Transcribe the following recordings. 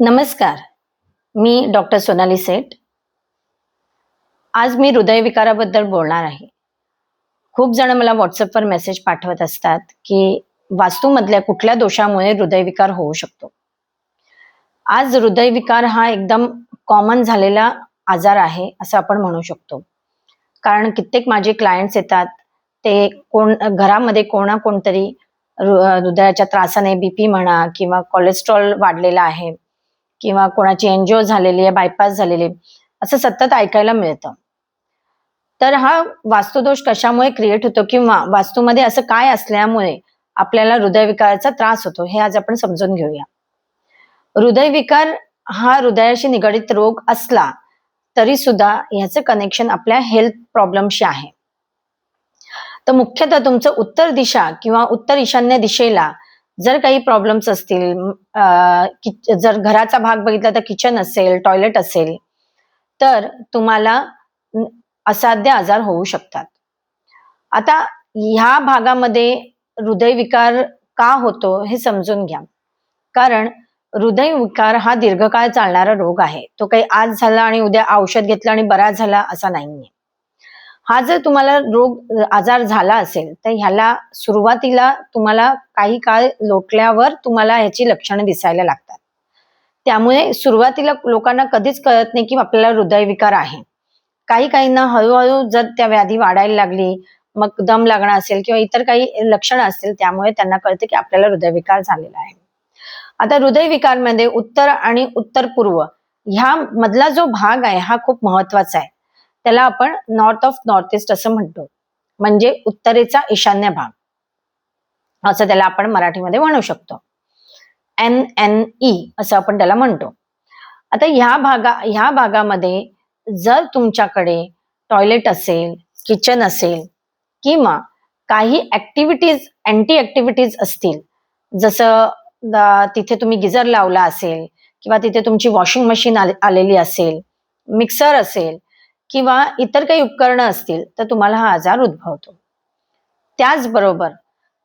नमस्कार. मी डॉक्टर सोनाली सेठ. आज मी हृदयविकाराबद्दल बोलणार आहे. खूप जण मला WhatsAppवर मेसेज पाठवत असतात, की वास्तूमधल्या कुठल्या दोषामुळे हृदयविकार होऊ शकतो. आज हृदयविकार हा एकदम कॉमन झालेला आजार आहे, असं आपण म्हणू शकतो. कारण कित्येक माझे क्लायंट्स येतात, ते घरामध्ये कोणतरी हृदयाच्या त्रासाने बीपी म्हणा किंवा कोलेस्ट्रॉल वाढलेला आहे किंवा कोणाची एंजिओ झालेली आहे, बायपास झालेली आहे, असं सतत ऐकायला मिळतं. तर हा वास्तुदोष कशामुळे क्रिएट होतो किंवा वास्तूमध्ये असं काय असल्यामुळे आपल्याला हृदयविकाराचा त्रास होतो, हे आज आपण समजून घेऊया. हृदयविकार हा हृदयाशी निगडित रोग असला तरी सुद्धा ह्याचं कनेक्शन आपल्या हेल्थ प्रॉब्लेमशी आहे. तर मुख्यतः तुमचं उत्तर दिशा किंवा उत्तर ईशान्य दिशेला जर काही प्रॉब्लेम्स असतील, जर घराचा भाग बघितला तर किचन असेल, टॉयलेट असेल, तर तुम्हाला असाध्य आजार होऊ शकतात. आता ह्या भागामध्ये हृदयविकार का होतो हे समजून घ्या. कारण हृदयविकार हा दीर्घकाळ चालणारा रोग आहे. तो काही आज झाला आणि उद्या औषध घेतलं आणि बरा झाला असा नाहीये. हा जर तुम्हाला आजार झाला असेल तर ह्याला सुरुवातीला तुम्हाला काही काळ लोटल्यावर तुम्हाला ह्याची लक्षणं दिसायला लागतात. त्यामुळे सुरुवातीला लोकांना कधीच कळत नाही की आपल्याला हृदयविकार आहे. काहींना हळूहळू जर त्या व्याधी वाढायला लागली, मग दम लागणं असेल किंवा इतर काही लक्षणं असतील, त्यामुळे त्यांना कळतं की आपल्याला हृदयविकार झालेला आहे. आता हृदयविकारमध्ये उत्तर आणि उत्तर पूर्व ह्या मधला जो भाग आहे हा खूप महत्वाचा आहे. त्याला आपण नॉर्थ ऑफ नॉर्थ ईस्ट असं म्हणतो, म्हणजे उत्तरेचा ईशान्य भाग असं त्याला आपण मराठीमध्ये म्हणू शकतो. NNE असं आपण त्याला म्हणतो. आता ह्या भागामध्ये जर तुमच्याकडे टॉयलेट असेल, किचन असेल किंवा काही अँटी ऍक्टिव्हिटीज असतील, जसं तिथे तुम्ही गिझर लावला असेल किंवा तिथे तुमची वॉशिंग मशीन आलेली असेल, मिक्सर असेल किंवा इतर काही उपकरणं असतील, तर तुम्हाला हा आजार उद्भवतो. त्याचबरोबर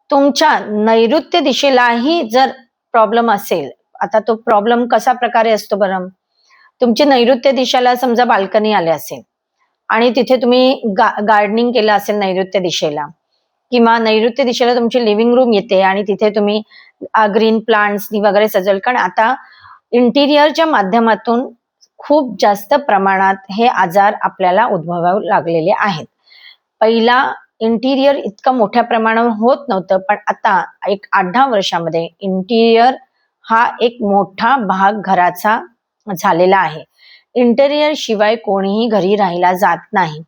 तुमच्या नैऋत्य दिशेलाही जर प्रॉब्लेम असेल, आता तो प्रॉब्लेम कशा प्रकारे असतो बरं? तुमची नैऋत्य दिशेला समजा बाल्कनी आले असेल आणि तिथे तुम्ही गार्डनिंग केलं असेल नैऋत्य दिशेला, किंवा नैऋत्य दिशेला तुमची लिव्हिंग रूम येते आणि तिथे तुम्ही ग्रीन प्लांट्सनी वगैरे सजवलं. कारण आता इंटिरियरच्या माध्यमातून खूप जास्त प्रमाणात हे आजार आपल्याला उद्भवायला लागलेले आहेत. पहिला इंटिरियर इतकं मोठ्या प्रमाणावर होत नव्हतं, पण आता एक 8-10 वर्षामध्ये इंटिरियर हा एक मोठा भाग घराचा झालेला आहे. इंटेरियर शिवाय कोणीही घरी राहायला जात नाही.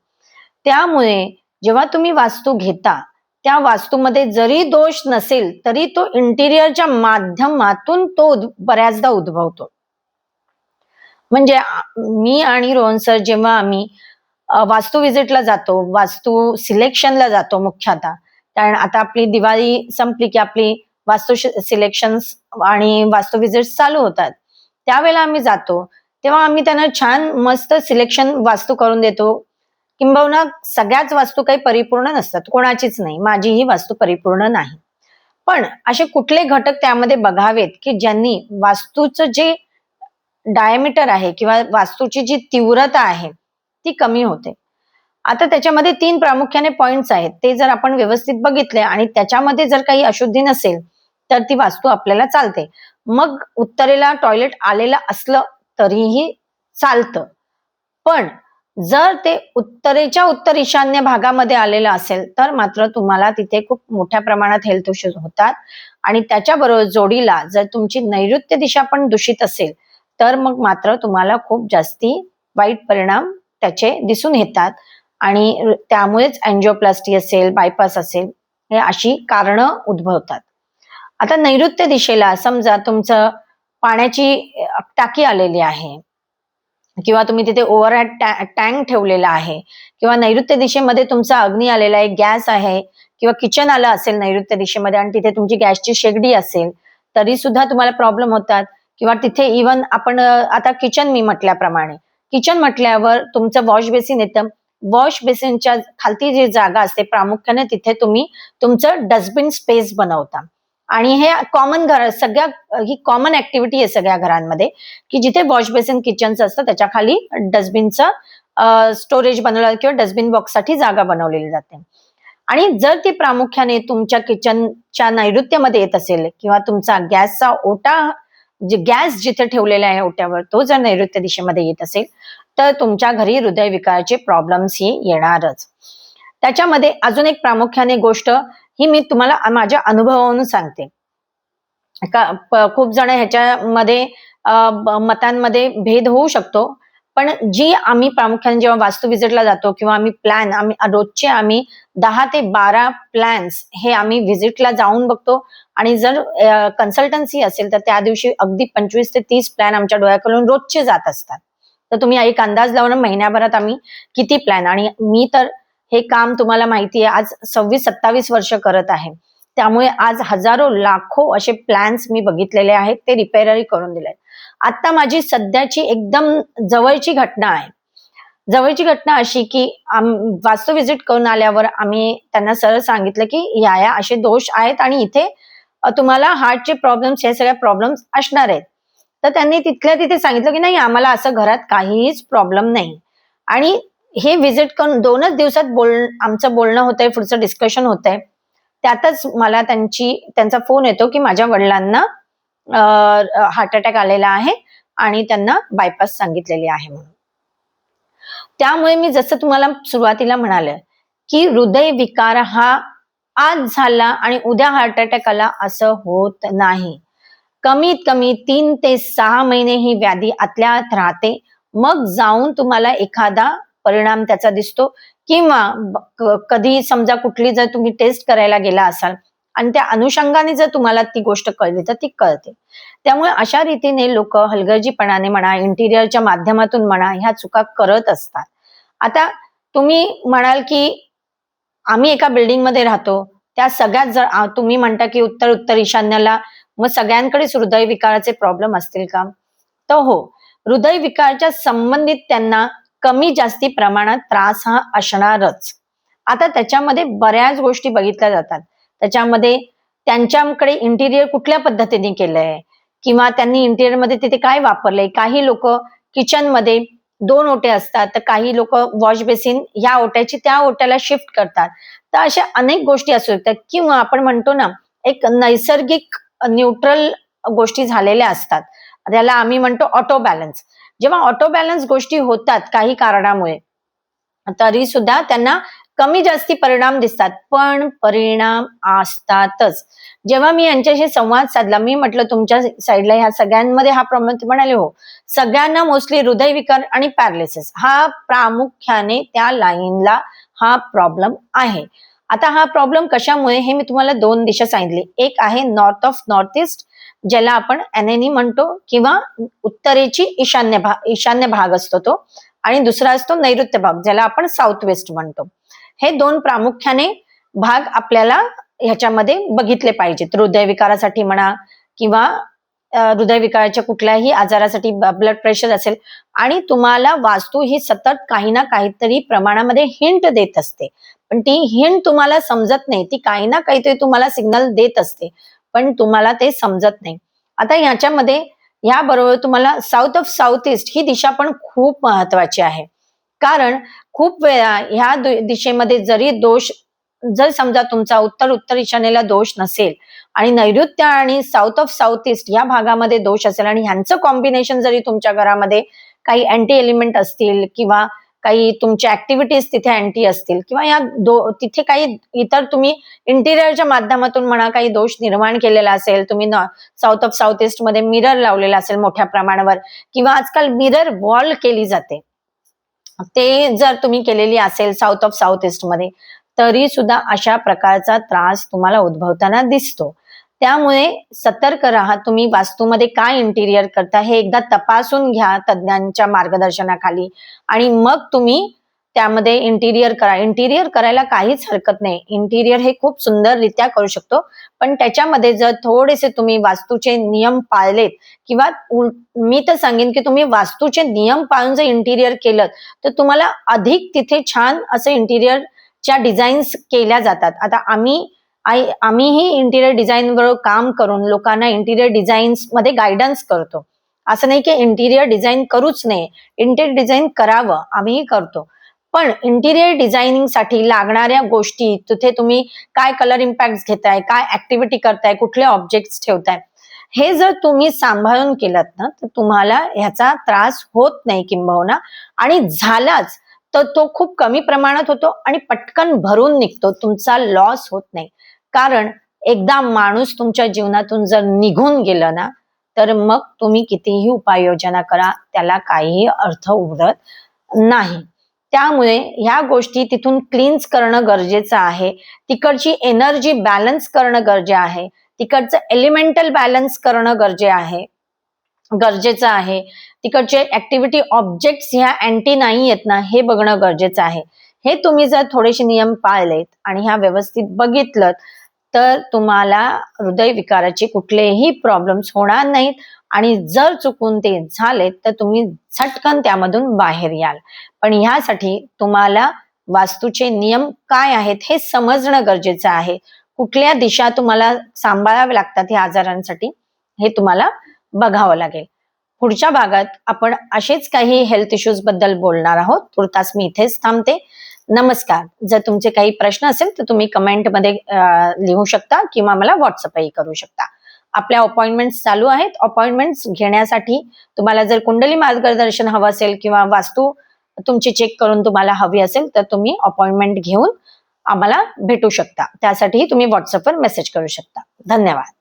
त्यामुळे जेव्हा तुम्ही वास्तू घेता, त्या वास्तूमध्ये जरी दोष नसेल तरी तो इंटिरियरच्या माध्यमातून तो बऱ्याचदा उद्भवतो. म्हणजे मी आणि रोहन सर जेव्हा आम्ही वास्तू व्हिजिटला जातो, वास्तू सिलेक्शनला जातो मुख्यतः, कारण आता आपली दिवाळी संपली की आपली वास्तू सिलेक्शन आणि वास्तू व्हिजिट चालू होतात. त्यावेळेला आम्ही जातो, तेव्हा आम्ही त्यांना छान मस्त सिलेक्शन वास्तू करून देतो. किंबहुना सगळ्याच वास्तू काही परिपूर्ण नसतात, कोणाचीच नाही, माझीही वास्तू परिपूर्ण नाही. पण असे कुठले घटक त्यामध्ये बघावेत की ज्यांनी वास्तूचं जे डायमीटर आहे किंवा वास्तूची जी तीव्रता आहे ती कमी होते. आता त्याच्यामध्ये 3 प्रामुख्याने पॉइंट्स आहेत. ते जर आपण व्यवस्थित बघितले आणि त्याच्यामध्ये जर काही अशुद्धी नसेल तर ती वास्तू आपल्याला चालते. मग उत्तरेला टॉयलेट आलेलं असलं तरीही चालतं. पण जर ते उत्तरेच्या उत्तर ईशान्य भागामध्ये आलेलं असेल तर मात्र तुम्हाला तिथे खूप मोठ्या प्रमाणात हेल्थ इश्यूज होतात. आणि त्याच्याबरोबर जोडीला जर तुमची नैऋत्य दिशा पण दूषित असेल तर मग मात्र तुम्हाला खूप जास्ती वाईट परिणाम त्याचे दिसून येतात आणि त्यामुळेच अँजिओप्लास्टी असेल, बायपास असेल, हे अशी कारणं उद्भवतात. आता नैऋत्य दिशेला समजा तुमचं पाण्याची टाकी आलेली आहे किंवा तुम्ही तिथे ओव्हरहेड टँक ठेवलेला आहे किंवा नैऋत्य दिशेमध्ये तुमचा अग्नी आलेला आहे, गॅस आहे किंवा किचन आलं असेल नैऋत्य दिशेमध्ये आणि तिथे तुमची गॅसची शेगडी असेल तरी सुद्धा तुम्हाला प्रॉब्लेम होतात. किंवा तिथे इव्हन आपण आता किचन मी म्हटल्याप्रमाणे, किचन म्हटल्यावर तुमचं वॉश बेसिन येतं. वॉश बेसिनच्या खालती जी जागा असते प्रामुख्याने तिथे तुम्ही तुमचं डस्टबिन स्पेस बनवता आणि हे कॉमन घर सगळ्या ही कॉमन ऍक्टिव्हिटी आहे सगळ्या घरांमध्ये, की जिथे वॉश बेसिन किचनचं असतं त्याच्या खाली डस्टबिनचं स्टोरेज बनवलं किंवा डस्टबिन बॉक्ससाठी जागा बनवलेली जाते. आणि जर ती प्रामुख्याने तुमच्या किचनच्या नैऋत्यमध्ये येत असेल किंवा तुमचा गॅसचा ओटा गॅस जिथे ठेवलेला आहे ओट्यावर तो जर नैऋत्य दिशेमध्ये येत असेल तर तुमच्या घरी हृदयविकाराचे प्रॉब्लेम्स ही येणारच. त्याच्यामध्ये अजून एक प्रामुख्याने गोष्ट ही मी तुम्हाला माझ्या अनुभवावरून सांगते. खूप जण ह्याच्यामध्ये मतांमध्ये भेद होऊ शकतो, पण जी आम्ही प्रामुख्याने जेव्हा वास्तू व्हिजिटला जातो किंवा आम्ही रोजचे आम्ही 10 ते 12 प्लॅन्स हे आम्ही व्हिजिटला जाऊन बघतो आणि जर कन्सल्टन्सी असेल तर त्या दिवशी अगदी 25 ते 30 प्लॅन आमच्या डोळ्याकडून रोजचे जात असतात. तर तुम्ही एक अंदाज लावून महिन्याभरात आम्ही किती प्लॅन, आणि मी तर हे काम तुम्हाला माहिती आहे आज 26-27 वर्ष करत आहे, त्यामुळे आज हजारो लाखो असे प्लॅन्स मी बघितलेले आहेत, ते रिपेअरही करून दिले. आता माझी सध्याची एकदम जवळची घटना आहे. जवळची घटना अशी की वास्तू व्हिजिट करून आल्यावर आम्ही त्यांना सरळ सांगितलं की या असे दोष आहेत आणि इथे तुम्हाला हार्टचे प्रॉब्लेम्स हे सगळे प्रॉब्लेम्स असणार आहेत. तर त्यांनी तिथल्या तिथे सांगितलं की नाही आम्हाला असं घरात काहीच प्रॉब्लेम नाही. आणि हे व्हिजिट करून 2च दिवसात आमचं बोलणं होतंय, पुढचं डिस्कशन होतंय. त्यातच मला त्यांचा फोन येतो की माझ्या वडिलांना हार्ट अटॅक आलेला आहे आणि त्यांना बायपास सांगितलेली आहे म्हणून. त्यामुळे मी जसं तुम्हाला सुरुवातीला म्हणाले की हृदयविकार हा आज झाला आणि उद्या हार्ट अटॅक आला असं होत नाही. कमीत कमी 3 ते 6 महिने ही व्याधी आतल्या आत राहते, मग जाऊन तुम्हाला एखादा परिणाम त्याचा दिसतो किंवा कधी समजा कुठली जर तुम्ही टेस्ट करायला गेला असाल आणि त्या अनुषंगाने जर तुम्हाला ती गोष्ट कळली तर ती कळते. त्यामुळे अशा रीतीने लोक हलगर्जीपणाने म्हणा, इंटिरियरच्या माध्यमातून म्हणा, ह्या चुका करत असतात. आता तुम्ही म्हणाल की आम्ही एका बिल्डिंगमध्ये राहतो, त्या सगळ्यात जर तुम्ही म्हणता की उत्तर ईशान्येला मग सगळ्यांकडेच हृदयविकाराचे प्रॉब्लेम असतील का? तर हो, हृदयविकाराच्या संबंधित त्यांना कमी जास्ती प्रमाणात त्रास हा असणारच. आता त्याच्यामध्ये बऱ्याच गोष्टी बघितल्या जातात. त्याच्यामध्ये त्यांच्याकडे इंटिरियर कुठल्या पद्धतीने केलंय किंवा त्यांनी इंटिरियरमध्ये तिथे काय वापरलंय. काही लोक किचनमध्ये 2 ओटे असतात, तर काही लोक वॉश बेसिन ह्या ओट्याची त्या ओट्याला शिफ्ट करतात. तर अशा अनेक गोष्टी असू शकतात किंवा आपण म्हणतो ना एक नैसर्गिक न्यूट्रल गोष्टी झालेल्या असतात. त्याला आम्ही म्हणतो ऑटो बॅलन्स. जेव्हा ऑटो बॅलन्स गोष्टी होतात काही कारणामुळे तरी सुद्धा त्यांना कमी जास्ती परिणाम दिसतात, पण परिणाम असतातच. जेव्हा मी यांच्याशी संवाद साधला, मी म्हटलं तुमच्या साईडला ह्या सगळ्यांमध्ये हा प्रॉब्लेम, ते म्हणाले हो सगळ्यांना मोस्टली हृदयविकार आणि पॅरालिसिस हा प्रामुख्याने त्या लाईनला हा प्रॉब्लेम आहे. आता हा प्रॉब्लेम कशामुळे हे मी तुम्हाला 2 दिशा सांगितली. एक आहे नॉर्थ ऑफ नॉर्थ ईस्ट ज्याला आपण NNE म्हणतो किंवा उत्तरेची ईशान्य भाग असतो तो, आणि दुसरा असतो नैऋत्य भाग ज्याला आपण साऊथ वेस्ट म्हणतो. हे 2 प्रामुख्याने भाग आपल्याला ह्याच्यामध्ये बघितले पाहिजेत. हृदयविकारासाठी म्हणा किंवा हृदयविकाराच्या कुठल्याही आजारासाठी, ब्लड प्रेशर असेल, आणि तुम्हाला वास्तू ही सतत काही ना काहीतरी प्रमाणामध्ये हिंट देत असते, पण ती हिंट तुम्हाला समजत नाही. ती काही ना काहीतरी तुम्हाला सिग्नल देत असते, पण तुम्हाला ते समजत नाही. आता ह्याच्यामध्ये ह्याबरोबर तुम्हाला साऊथ ऑफ साऊथ ईस्ट ही दिशा पण खूप महत्वाची आहे. कारण खूप वेळा ह्या दिशेमध्ये जरी दोष, जर समजा तुमचा उत्तर ईशान्येला दोष नसेल आणि नैऋत्य आणि साऊथ ऑफ साऊथ ईस्ट या भागामध्ये दोष असेल आणि ह्यांचं कॉम्बिनेशन जरी तुमच्या घरामध्ये काही अँटी एलिमेंट असतील किंवा काही तुमच्या ऍक्टिव्हिटीज तिथे अँटी असतील किंवा या तिथे काही इतर तुम्ही इंटिरियरच्या माध्यमातून म्हणा काही दोष निर्माण केलेला असेल, तुम्ही साऊथ ऑफ साऊथ ईस्ट मध्ये मिरर लावलेला असेल मोठ्या प्रमाणावर किंवा आजकाल मिरर वॉल केली जाते, ते जर तुम्ही केलेली असेल साऊथ ऑफ साऊथ ईस्ट मध्ये, तरी सुद्धा अशा प्रकारचा त्रास तुम्हाला उद्भवताना दिसतो. त्यामुळे सतर्क राहा. तुम्ही वास्तूमध्ये काय इंटिरियर करता हे एकदा तपासून घ्या तज्ञांच्या मार्गदर्शनाखाली, आणि मग तुम्ही त्यामध्ये इंटिरियर करा. इंटिरियर करायला काहीच हरकत नाही. इंटिरियर हे खूप सुंदररित्या करू शकतो, पण त्याच्यामध्ये जर थोडेसे तुम्ही वास्तूचे नियम पाळलेत किंवा मी तर सांगेन की तुम्ही वास्तूचे नियम पाळून जर इंटिरियर केलं तर तुम्हाला अधिक तिथे छान असं इंटिरियरच्या डिझाईन्स केल्या जातात. आता आम्ही आम्हीही इंटिरियर डिझाईन बरोबर काम करून लोकांना इंटिरियर डिझाईन्स मध्ये गायडन्स करतो. असं नाही की इंटिरियर डिझाईन करूच नये, इंटिरियर डिझाईन करावं, आम्हीही करतो. पण इंटिरियर डिझायनिंग साठी लागणाऱ्या गोष्टी, तिथे तुम्ही काय कलर इम्पॅक्ट घेताय, काय ऍक्टिव्हिटी करताय, कुठले ऑब्जेक्ट्स ठेवताय, हे जर तुम्ही सांभाळून केलं ना तर तुम्हाला ह्याचा त्रास होत नाही किंबहुना, आणि झालाच तर तो खूप कमी प्रमाणात होतो आणि पटकन भरून निघतो, तुमचा लॉस होत नाही. कारण एकदा माणूस तुमच्या जीवनातून जर निघून गेलं ना, तर मग तुम्ही कितीही उपाययोजना करा, त्याला काहीही अर्थ उरत नाही. त्यामुळे ह्या गोष्टी तिथून क्लीन्स करणं गरजेचं आहे. तिकडची एनर्जी बॅलन्स करणं गरजेचं आहे. तिकडचं एलिमेंटल बॅलन्स करणं गरजेचं आहे. तिकडचे ऍक्टिव्हिटी ऑब्जेक्ट्स ह्या अँटी नाही आहेत ना, हे बघणं गरजेचं आहे. हे तुम्ही जर थोडेसे नियम पाळलेत आणि ह्या व्यवस्थित बघितलं, तर तुम्हाला हृदयविकाराचे कुठलेही प्रॉब्लेम्स होणार नाहीत, आणि जर चुकून ते झाले तर तुम्ही झटकन त्यामधून बाहेर याल. पण ह्यासाठी तुम्हाला वास्तूचे नियम काय आहेत हे समजणं गरजेचं आहे. कुठल्या दिशा तुम्हाला सांभाळाव्या लागतात ह्या आजारांसाठी, हे तुम्हाला बघावं लागेल. पुढच्या भागात आपण असेच काही हेल्थ इश्यूज बद्दल बोलणार आहोत. तुर्तास मी इथेच थांबते. नमस्कार. जर तुमचे काही प्रश्न असेल तर तुम्ही कमेंटमध्ये लिहू शकता किंवा मला व्हॉट्सअपही करू शकता. आपल्या अपॉइंटमेंट्स चालू आहेत. अपॉइंटमेंट्स घेण्यासाठी तुम्हाला जर कुंडली मार्गदर्शन हवं असेल किंवा वास्तू तुमची चेक करून तुम्हाला हवी असेल तर तुम्ही अपॉइंटमेंट घेऊन आम्हाला भेटू शकता. त्यासाठीही तुम्ही व्हॉट्सअपवर मेसेज करू शकता. धन्यवाद.